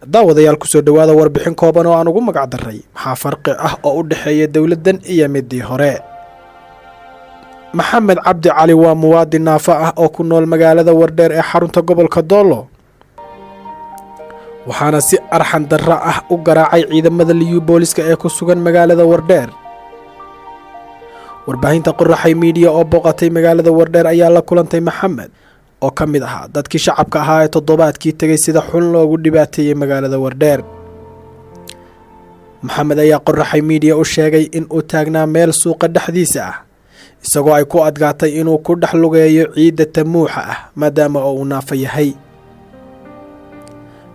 daawadayaal ku soo dhawaada warbixin kooban oo aan ugu magac daray maxaa farqi ah oo u dhaxeeya dawladdan iyo midii hore. Maxamed Cabdi Cali waa muwaadin naafa ah oo ku nool magaalada Wardheer ee xarunta gobolka Doolo, waxaana si arxan darra ah u garaacay ciidamada liyu booliska ee ku sugan magaalada Wardheer. Warbaahinta Qorraxay Media oo booqatay magaalada Wardheer ayaa la kulantay Maxamed oo ka mid ahaa dadkii shacabka ahaa ee toddobaadkii tagay sida xun loogu dhibaateeyay magaalada Wardheer. Maxamed ayaa Qorraxay Media u sheegay in uu taagnaa meel suuqa dhexdiisa ah isagoo ay ku adkaatay inuu ku dhex lugeeyo ciidda tamuuxa ah maadaama uu naafa yahay.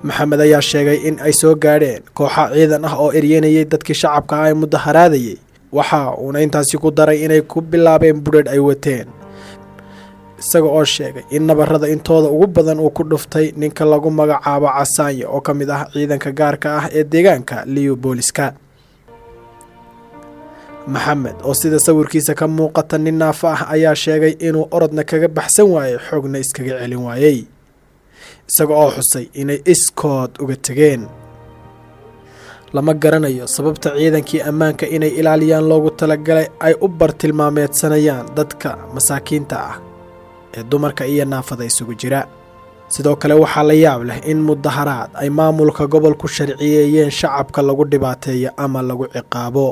Maxamed ayaa sheegay in ay soo gaadheen kooxo ciidan ah oo eryanayay dadkii shacabka ah ee mudaharaadayay, waxa uuna intaasi ku daray inay ku bilaabeen budheedh ay wateen, isaga oo sheegay in nabarrada intooda ugu badan uu ku dhuftay ninka lagu magacaabo Casaanye oo ka mid ah ciidanka gaarka ah ee deegaanka liyu booliska. Maxamed oo sida sawirkiisa ka muuqata nin naafa ah ayaa sheegay inuu orodna kaga baxsan waayay xoogna iskaga celin waayay, isaga oo xusay inay iskood uga tageen. Lama garanayo sababta ciidankii ammaanka inay ilaaliyaan loogu talagalay ay u bartilmaameedsanayaan dadka masaakiinta ah ee dumarka iyo naafada isugu jira. Sidoo kale waxaa la yaab leh in mudaharaad ay maamulka gobolku sharciyeeyeen shacabka lagu dhibaateeyo ama lagu ciqaabo.